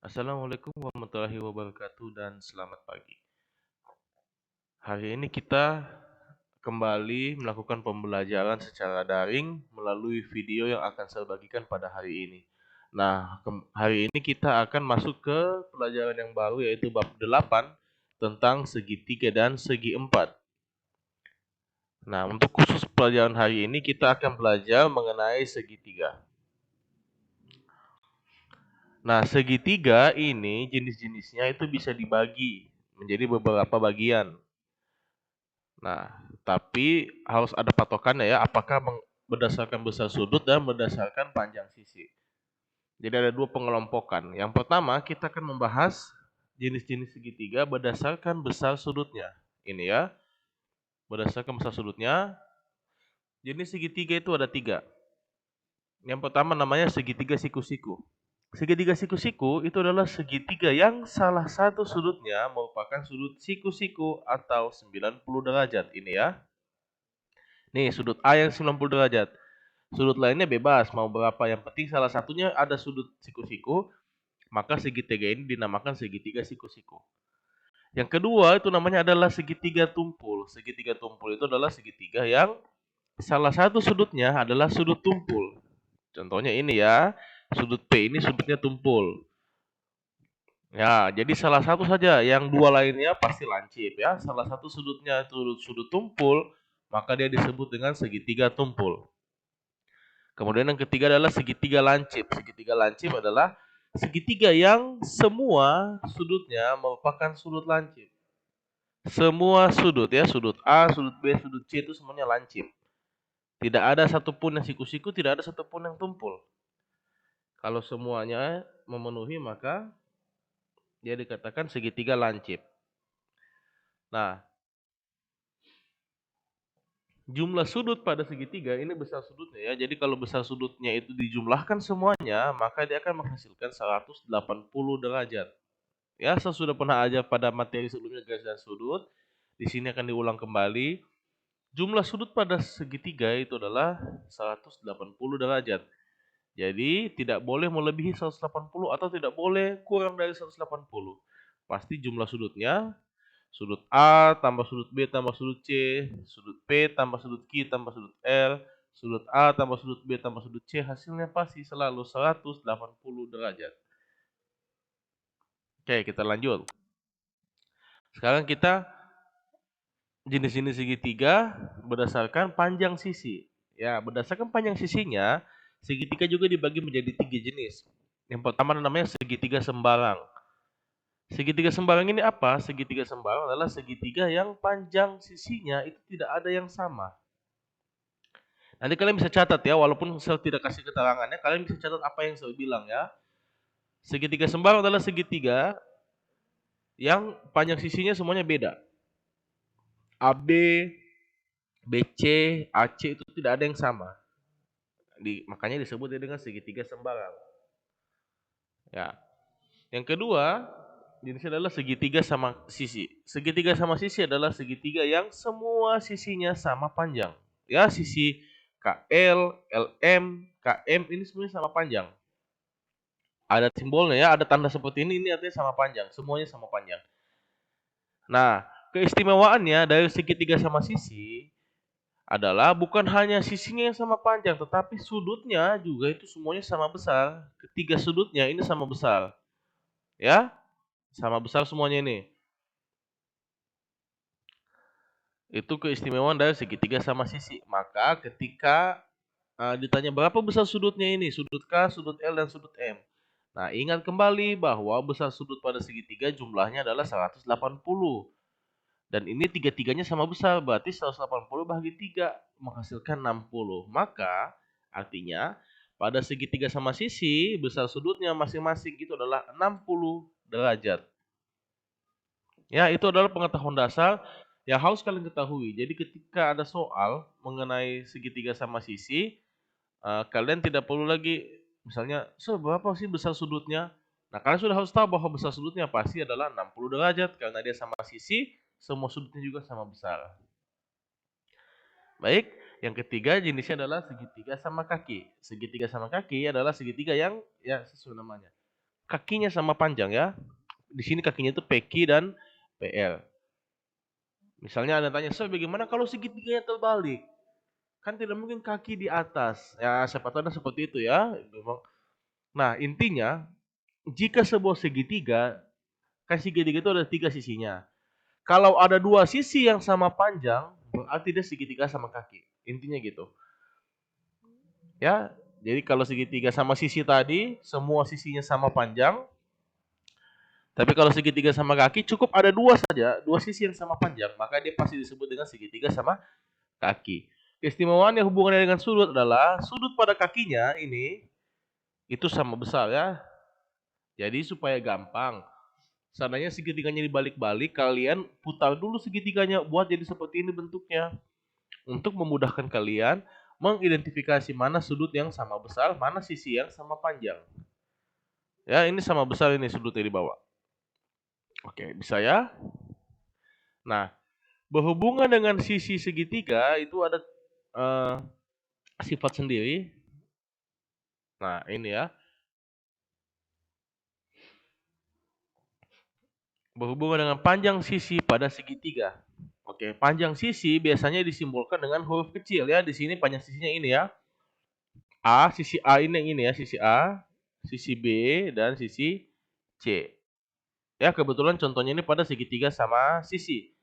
Assalamualaikum warahmatullahi wabarakatuh dan selamat pagi. Hari ini kita kembali melakukan pembelajaran secara daring melalui video yang akan saya bagikan pada hari ini. Nah, hari ini kita akan masuk ke pelajaran yang baru yaitu bab 8 tentang segitiga dan segi empat. Nah, untuk khusus pelajaran hari ini kita akan belajar mengenai segitiga. Nah, segitiga ini jenis-jenisnya itu bisa dibagi menjadi beberapa bagian. Nah, tapi harus ada patokannya ya, apakah berdasarkan besar sudut dan berdasarkan panjang sisi. Jadi ada dua pengelompokan. Yang pertama, kita akan membahas jenis-jenis segitiga berdasarkan besar sudutnya. Ini ya, berdasarkan besar sudutnya. Jenis segitiga itu ada 3. Yang pertama namanya segitiga siku-siku. Segitiga siku-siku itu adalah segitiga yang salah satu sudutnya merupakan sudut siku-siku atau 90 derajat. Ini ya. Nih, sudut A yang 90 derajat. Sudut lainnya bebas, mau berapa. Yang penting salah satunya ada sudut siku-siku, maka segitiga ini dinamakan segitiga siku-siku. Yang kedua itu namanya adalah segitiga tumpul. Segitiga tumpul itu adalah segitiga yang salah satu sudutnya adalah sudut tumpul. Contohnya ini ya, sudut P ini sudutnya tumpul. Ya, jadi salah satu saja, yang dua lainnya pasti lancip ya. Salah satu sudutnya itu sudut tumpul, maka dia disebut dengan segitiga tumpul. Kemudian yang ketiga adalah segitiga lancip. Segitiga lancip adalah segitiga yang semua sudutnya merupakan sudut lancip. Semua sudut ya, sudut A, sudut B, sudut C itu semuanya lancip. Tidak ada satupun yang siku-siku, tidak ada satupun yang tumpul. Kalau semuanya memenuhi maka dia dikatakan segitiga lancip. Nah, jumlah sudut pada segitiga ini besar sudutnya ya. Jadi kalau besar sudutnya itu dijumlahkan semuanya, maka dia akan menghasilkan 180 derajat. Ya, saya sudah pernah ajar pada materi sebelumnya garis dan sudut. Di sini akan diulang kembali. Jumlah sudut pada segitiga itu adalah 180 derajat. Jadi tidak boleh melebihi 180 atau tidak boleh kurang dari 180. Pasti jumlah sudutnya sudut A tambah sudut B tambah sudut C, sudut P tambah sudut Q tambah sudut L, sudut A tambah sudut B tambah sudut C, hasilnya pasti selalu 180 derajat. Oke, kita lanjut. Sekarang kita jenis-jenis segitiga berdasarkan panjang sisi. Ya, berdasarkan panjang sisinya, segitiga juga dibagi menjadi 3 jenis. Yang pertama namanya segitiga sembarang. Segitiga sembarang ini apa? Segitiga sembarang adalah segitiga yang panjang sisinya itu tidak ada yang sama. Nanti kalian bisa catat ya, walaupun saya tidak kasih keterangannya, kalian bisa catat apa yang saya bilang ya. Segitiga sembarang adalah segitiga yang panjang sisinya semuanya beda. AB, BC, AC itu tidak ada yang sama. Makanya disebut dengan segitiga sembarang. Ya. Yang kedua, jenisnya adalah segitiga sama sisi. Segitiga sama sisi adalah segitiga yang semua sisinya sama panjang. Ya, sisi KL, LM, KM ini semuanya sama panjang. Ada simbolnya ya, ada tanda seperti ini artinya sama panjang, semuanya sama panjang. Nah, keistimewaannya dari segitiga sama sisi adalah bukan hanya sisinya yang sama panjang, tetapi sudutnya juga itu semuanya sama besar. Ketiga sudutnya ini sama besar. Ya, sama besar semuanya ini. Itu keistimewaan dari segitiga sama sisi. Maka ketika ditanya berapa besar sudutnya ini, sudut K, sudut L, dan sudut M. Nah, ingat kembali bahwa besar sudut pada segitiga jumlahnya adalah 180. Dan ini tiga-tiganya sama besar, berarti 180 bahagi 3 menghasilkan 60. Maka artinya pada segitiga sama sisi, besar sudutnya masing-masing itu adalah 60 derajat. Ya, itu adalah pengetahuan dasar yang harus kalian ketahui. Jadi ketika ada soal mengenai segitiga sama sisi, kalian tidak perlu lagi misalnya, berapa sih besar sudutnya? Nah, kalian sudah harus tahu bahwa besar sudutnya pasti adalah 60 derajat karena dia sama sisi, semua sudutnya juga sama besar. Baik, yang ketiga jenisnya adalah segitiga sama kaki. Segitiga sama kaki adalah segitiga yang ya sesuai namanya. kakinya sama panjang ya. Di sini kakinya itu PQ dan PL. Misalnya Anda tanya, "Sir, bagaimana kalau segitiganya terbalik?" Kan tidak mungkin kaki di atas. Ya, siapa tahu seperti itu ya. Nah, intinya jika sebuah segitiga, kan segitiga itu ada 3 sisinya. Kalau ada 2 sisi yang sama panjang, berarti dia segitiga sama kaki. Intinya gitu. Ya, jadi kalau segitiga sama sisi tadi, semua sisinya sama panjang. Tapi kalau segitiga sama kaki, cukup ada 2 saja, 2 sisi yang sama panjang, maka dia pasti disebut dengan segitiga sama kaki. Keistimewaan yang hubungannya dengan sudut adalah sudut pada kakinya ini itu sama besar ya. Jadi supaya gampang, seandainya segitiganya dibalik-balik, kalian putar dulu segitiganya buat jadi seperti ini bentuknya. Untuk memudahkan kalian mengidentifikasi mana sudut yang sama besar, mana sisi yang sama panjang. Ya, ini sama besar ini sudutnya di bawah. Oke, bisa ya? Nah, berhubungan dengan sisi segitiga itu ada sifat sendiri. Nah, ini ya. Berhubungan dengan panjang sisi pada segitiga. Oke, panjang sisi biasanya disimbolkan dengan huruf kecil ya. Di sini panjang sisinya ini ya. A, sisi A ini yang ini ya, sisi A, sisi B, dan sisi C. Ya, kebetulan contohnya ini pada segitiga sama sisi.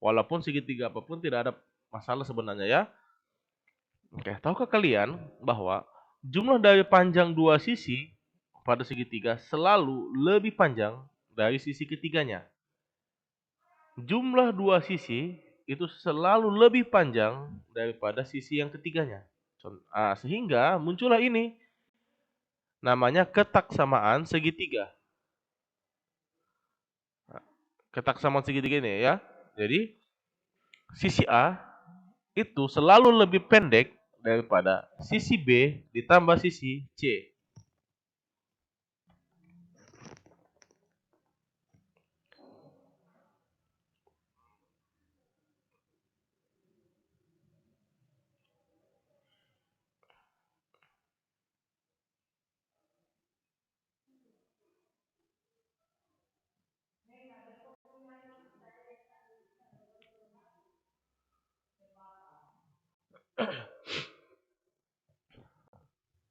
Walaupun segitiga apapun tidak ada masalah sebenarnya ya. Oke, tahukah kalian bahwa jumlah dari panjang dua sisi pada segitiga selalu lebih panjang dari sisi ketiganya? Jumlah dua sisi itu selalu lebih panjang daripada sisi yang ketiganya. Sehingga muncullah ini namanya ketaksamaan segitiga. Ketaksamaan segitiga ini ya. Jadi sisi A itu selalu lebih pendek daripada sisi B ditambah sisi C.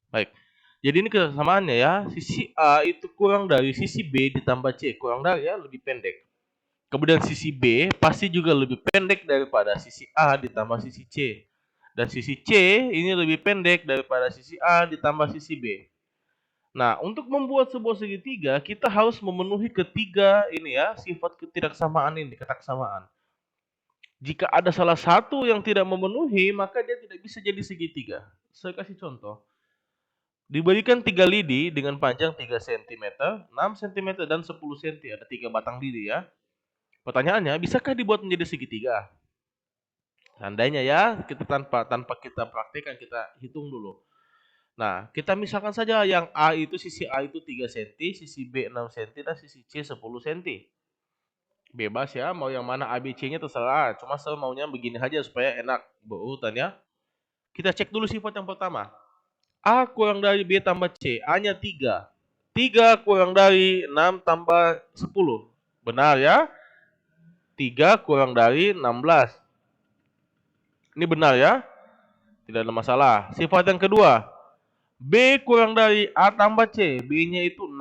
Baik. Jadi ini kesamaannya ya. Sisi A itu kurang dari sisi B ditambah C. Kurang dari ya, lebih pendek. Kemudian sisi B pasti juga lebih pendek daripada sisi A ditambah sisi C. Dan sisi C ini lebih pendek daripada sisi A ditambah sisi B. Nah, untuk membuat sebuah segitiga, kita harus memenuhi ketiga ini ya, sifat ketidaksamaan ini, ketaksamaan. Jika ada salah satu yang tidak memenuhi, maka dia tidak bisa jadi segitiga. Saya kasih contoh. Diberikan 3 lidi dengan panjang 3 cm, 6 cm, dan 10 cm. Ada 3 batang lidi ya. Pertanyaannya, bisakah dibuat menjadi segitiga? Seandainya ya, kita tanpa kita praktekkan, kita hitung dulu. Nah, kita misalkan saja yang A itu sisi A itu 3 cm, sisi B 6 cm, dan sisi C 10 cm. Bebas ya, mau yang mana A, B, C-nya terserah. Cuma saya maunya begini aja supaya enak berurutan ya. Kita cek dulu sifat yang pertama. A kurang dari B tambah C, A-nya 3. 3 kurang dari 6 tambah 10. Benar ya? 3 kurang dari 16. Ini benar ya? Tidak ada masalah. Sifat yang kedua. B kurang dari A tambah C. B-nya itu 6.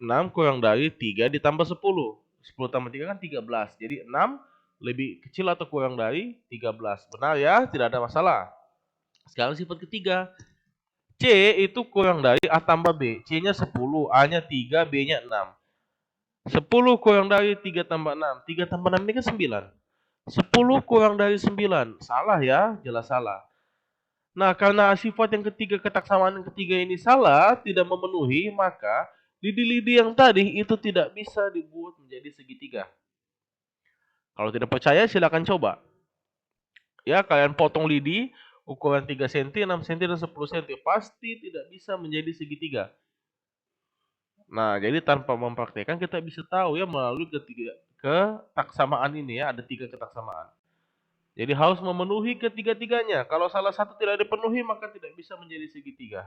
6 kurang dari 3 ditambah 10. 10 tambah 3 kan 13. Jadi 6 lebih kecil atau kurang dari 13. Benar ya? Tidak ada masalah. Sekarang sifat ketiga. C itu kurang dari A tambah B. C-nya 10, A-nya 3, B-nya 6. 10 kurang dari 3 tambah 6. 3 tambah 6 ini kan 9. 10 kurang dari 9. Salah ya, jelas salah. Nah, karena sifat yang ketiga, ketaksamaan yang ketiga ini salah, tidak memenuhi, maka lidi-lidi yang tadi itu tidak bisa dibuat menjadi segitiga. Kalau tidak percaya, silakan coba. Ya, kalian potong lidi, ukuran 3 cm, 6 cm, dan 10 cm. Pasti tidak bisa menjadi segitiga. Nah, jadi tanpa mempraktekkan kita bisa tahu ya melalui ketaksamaan ini ya, ada 3 ketaksamaan. Jadi harus memenuhi ketiga-tiganya. Kalau salah satu tidak dipenuhi maka tidak bisa menjadi segitiga.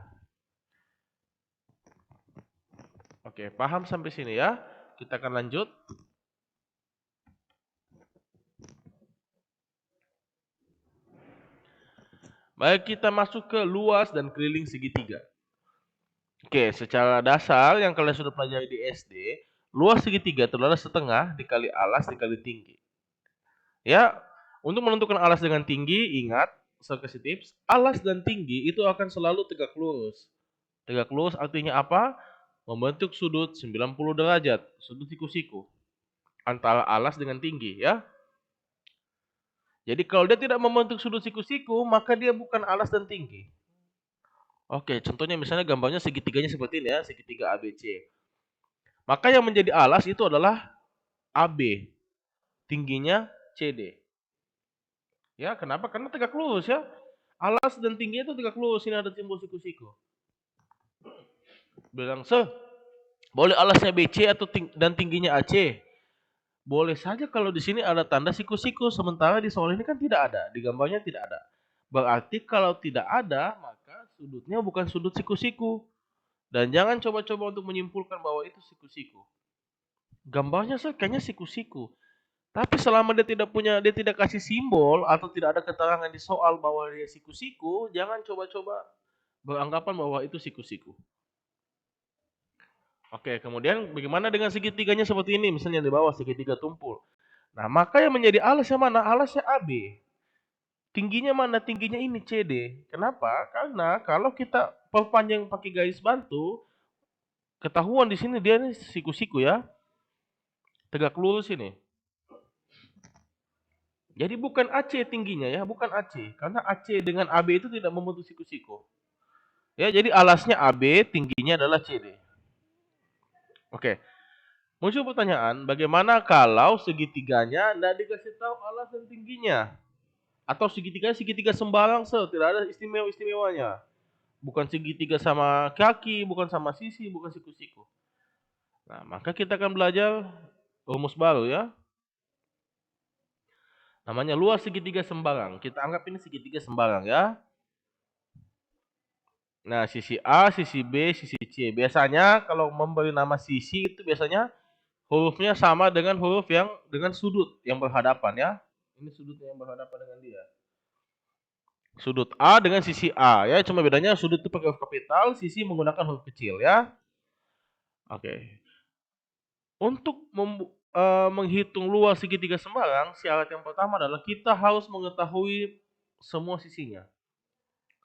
Oke, paham sampai sini ya? Kita akan lanjut. Baik, kita masuk ke luas dan keliling segitiga. Oke, secara dasar yang kalian sudah pelajari di SD, luas segitiga itu adalah setengah dikali alas dikali tinggi. Ya, untuk menentukan alas dengan tinggi, ingat, saya kasih tips, alas dan tinggi itu akan selalu tegak lurus. Tegak lurus artinya apa? Membentuk sudut 90 derajat, sudut siku-siku antara alas dengan tinggi, ya. Jadi kalau dia tidak membentuk sudut siku-siku, maka dia bukan alas dan tinggi. Oke, contohnya misalnya gambarnya segitiganya seperti ini ya, segitiga ABC. Maka yang menjadi alas itu adalah AB, tingginya CD. Ya, kenapa? Karena tegak lurus ya. Alas dan tingginya itu tegak lurus, ini ada simbol siku-siku. Bilang, boleh alasnya BC atau dan tingginya AC? Boleh saja kalau di sini ada tanda siku-siku, sementara di soal ini kan tidak ada, di gambarnya tidak ada. Berarti kalau tidak ada, maka sudutnya bukan sudut siku-siku. Dan jangan coba-coba untuk menyimpulkan bahwa itu siku-siku. Gambarnya kayaknya siku-siku. Tapi selama dia tidak kasih simbol atau tidak ada keterangan di soal bahwa dia siku-siku, jangan coba-coba beranggapan bahwa itu siku-siku. Oke, kemudian bagaimana dengan segitiganya seperti ini, misalnya di bawah segitiga tumpul. Nah, maka yang menjadi alasnya mana? Alasnya AB. Tingginya mana? Tingginya ini CD. Kenapa? Karena kalau kita perpanjang pakai garis bantu, ketahuan di sini dia ini siku-siku ya. Tegak lurus ini. Jadi bukan AC tingginya ya, bukan AC. Karena AC dengan AB itu tidak membentuk siku-siku. Ya, jadi alasnya AB, tingginya adalah CD. Oke. Muncul pertanyaan, bagaimana kalau segitiganya tidak dikasih tahu alas dan tingginya? Atau segitiga sembarang, tidak ada istimewa-istimewanya. Bukan segitiga sama kaki, bukan sama sisi, bukan siku-siku. Nah, maka kita akan belajar rumus baru ya. Namanya luas segitiga sembarang. Kita anggap ini segitiga sembarang ya. Nah, sisi A, sisi B, sisi C. Biasanya kalau memberi nama sisi itu biasanya hurufnya sama dengan huruf yang dengan sudut yang berhadapan ya. Ini sudutnya yang berhadapan dengan dia. Sudut A dengan sisi A ya, cuma bedanya sudut itu pakai huruf kapital, sisi menggunakan huruf kecil ya. Oke. Untuk menghitung luas segitiga sembarang, syarat yang pertama adalah kita harus mengetahui semua sisinya.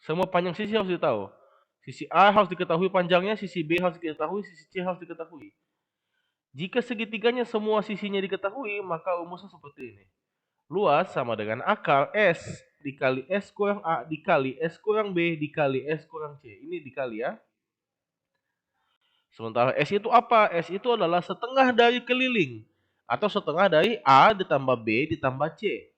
Semua panjang sisi harus ditahu. Sisi A harus diketahui panjangnya, sisi B harus diketahui, sisi C harus diketahui. Jika segitiganya semua sisinya diketahui, maka rumusnya seperti ini. Luas sama dengan akar S dikali S kurang A dikali S kurang B dikali S kurang C. Ini dikali ya. Sementara S itu apa? S itu adalah setengah dari keliling. Atau setengah dari A ditambah B ditambah C.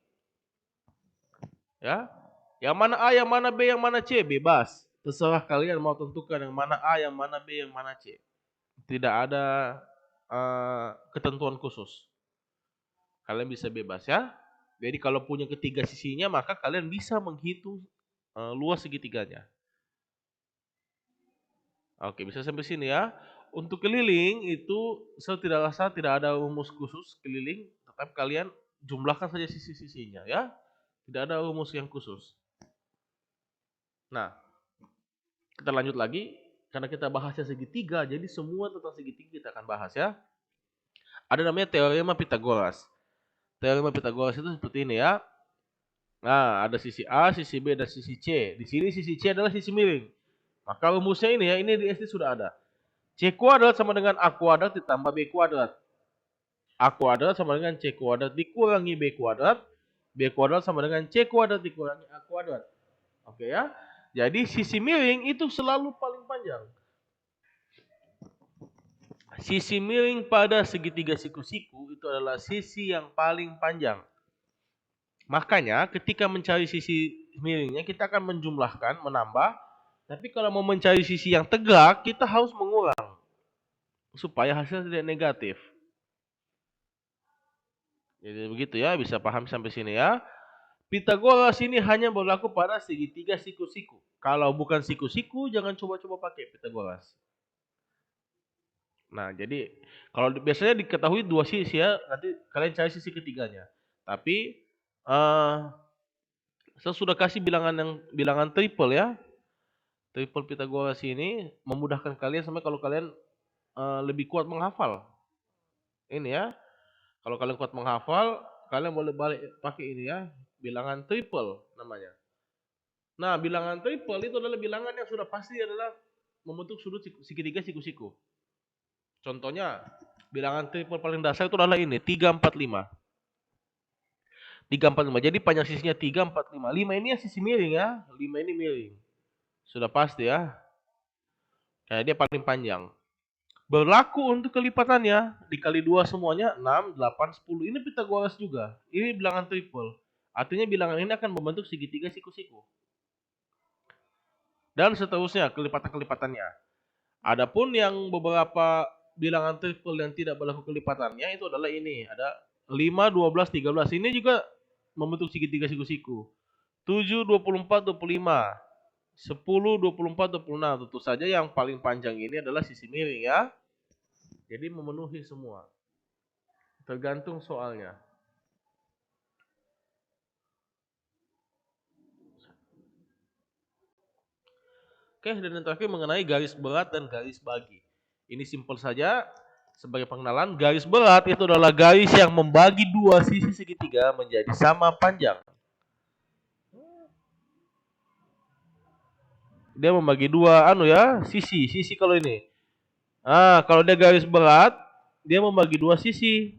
Ya. Yang mana A, yang mana B, yang mana C? Bebas. Terserah kalian mau tentukan yang mana A, yang mana B, yang mana C. Tidak ada ketentuan khusus. Kalian bisa bebas ya. Jadi kalau punya ketiga sisinya, maka kalian bisa menghitung luas segitiganya. Oke, bisa sampai sini ya. Untuk keliling itu saya tidak rasa tidak ada rumus khusus keliling, tetapi kalian jumlahkan saja sisi-sisinya ya. Tidak ada rumus yang khusus. Nah, kita lanjut lagi karena kita bahasnya segitiga, jadi semua tentang segitiga kita akan bahas ya. Ada namanya teorema Pitagoras. Teorema Pitagoras itu seperti ini ya. Nah, ada sisi A, sisi B, dan sisi C. Di sini sisi C adalah sisi miring. Maka rumusnya ini ya, ini di SD sudah ada. C kuadrat sama dengan A kuadrat ditambah B kuadrat. A kuadrat sama dengan C kuadrat dikurangi B kuadrat. B kuadrat sama dengan C kuadrat dikurangi A kuadrat. Oke ya. Jadi sisi miring itu selalu paling panjang. Sisi miring pada segitiga siku-siku itu adalah sisi yang paling panjang. Makanya ketika mencari sisi miringnya kita akan menjumlahkan, menambah. Tapi kalau mau mencari sisi yang tegak, kita harus mengurang. Supaya hasilnya tidak negatif. Jadi begitu ya, bisa paham sampai sini ya. Pitagoras ini hanya berlaku pada segitiga siku-siku. Kalau bukan siku-siku, jangan coba-coba pakai Pitagoras. Nah, jadi kalau biasanya diketahui dua sisi ya, nanti kalian cari sisi ketiganya. Tapi saya sudah kasih bilangan triple ya. Triple Pythagoras ini memudahkan kalian sampai kalau kalian lebih kuat menghafal. Ini ya. Kalau kalian kuat menghafal, kalian boleh balik pakai ini ya, bilangan triple namanya. Nah, bilangan triple itu adalah bilangan yang sudah pasti adalah membentuk sudut segitiga siku-siku. Contohnya, bilangan triple paling dasar itu adalah ini, 3, 4, 5. 3, 4, 5. Jadi panjang sisinya 3, 4, 5. 5 ini ya sisi miring ya. 5 ini miring. Sudah pasti ya. Nah, dia paling panjang. Berlaku untuk kelipatannya. Dikali 2 semuanya 6, 8, 10. Ini Pythagoras juga. Ini bilangan triple. Artinya bilangan ini akan membentuk segitiga siku-siku. Dan seterusnya kelipatan-kelipatannya. Adapun yang beberapa bilangan triple yang tidak berlaku kelipatannya itu adalah ini. Ada 5, 12, 13. Ini juga membentuk segitiga siku-siku. 7, 24, 25. 10, 24, 26. Tentu saja yang paling panjang ini adalah sisi miring ya. Jadi memenuhi semua. Tergantung soalnya. Oke, dan yang terakhir mengenai garis berat dan garis bagi. Ini simpel saja. Sebagai pengenalan, garis berat itu adalah garis yang membagi dua sisi segitiga menjadi sama panjang. Dia membagi dua sisi kalau ini. Kalau dia garis berat, dia membagi dua sisi.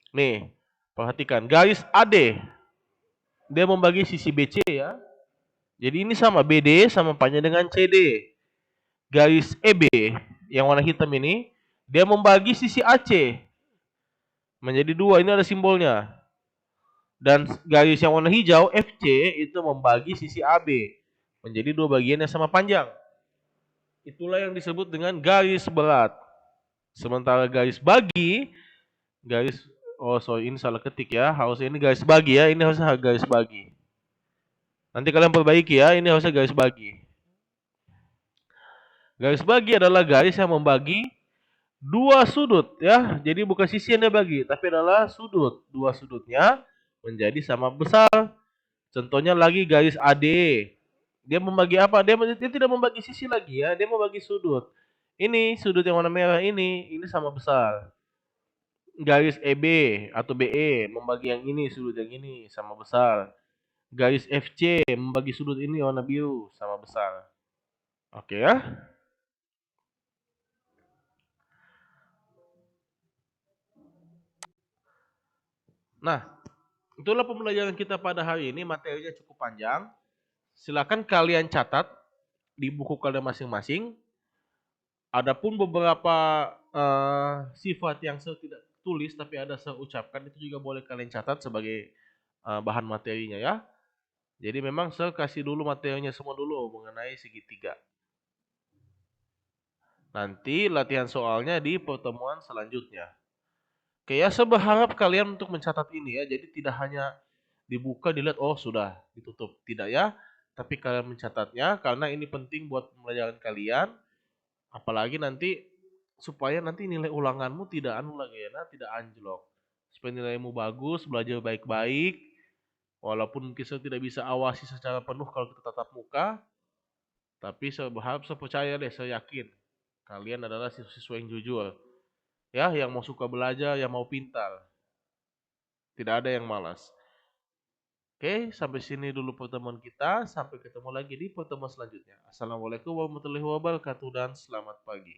Nih, perhatikan, garis AD dia membagi sisi BC ya. Jadi ini sama BD sama panjang dengan CD. Garis EB yang warna hitam ini dia membagi sisi AC menjadi dua. Ini ada simbolnya. Dan garis yang warna hijau FC itu membagi sisi AB menjadi dua bagian yang sama panjang. Itulah yang disebut dengan garis berat. Sementara garis bagi, ini salah ketik ya. Harusnya ini garis bagi ya. Ini harusnya garis bagi. Nanti kalian perbaiki ya. Ini harusnya garis bagi. Garis bagi adalah garis yang membagi dua sudut ya. Jadi bukan sisi yang dia bagi, tapi adalah sudut. Dua sudutnya menjadi sama besar. Contohnya lagi garis AD. Dia membagi apa? Dia tidak membagi sisi lagi ya. Dia membagi sudut. Ini sudut yang warna merah ini sama besar. Garis EB atau BE membagi yang ini, sudut yang ini sama besar. Garis FC membagi sudut ini warna biru sama besar. Oke ya. Nah, itulah pembelajaran kita pada hari ini. Materinya cukup panjang. Silakan kalian catat di buku kalian masing-masing. Adapun beberapa sifat yang saya tidak tulis tapi ada saya ucapkan, itu juga boleh kalian catat sebagai bahan materinya ya. Jadi memang saya kasih dulu materinya semua dulu mengenai segitiga. Nanti latihan soalnya di pertemuan selanjutnya. Oke ya, saya berharap kalian untuk mencatat ini ya. Jadi tidak hanya dibuka dilihat oh sudah ditutup, tidak ya. Tapi kalian mencatatnya karena ini penting buat pembelajaran kalian. Apalagi nanti supaya nanti nilai ulanganmu tidak tidak anjlok. Supaya nilaimu bagus, belajar baik-baik. Walaupun mungkin saya tidak bisa awasi secara penuh kalau kita tatap muka, tapi saya berharap, saya percaya deh, saya yakin kalian adalah siswa yang jujur. Ya, yang mau suka belajar, yang mau pintar. Tidak ada yang malas. Oke, sampai sini dulu pertemuan kita. Sampai ketemu lagi di pertemuan selanjutnya. Assalamualaikum warahmatullahi wabarakatuh dan selamat pagi.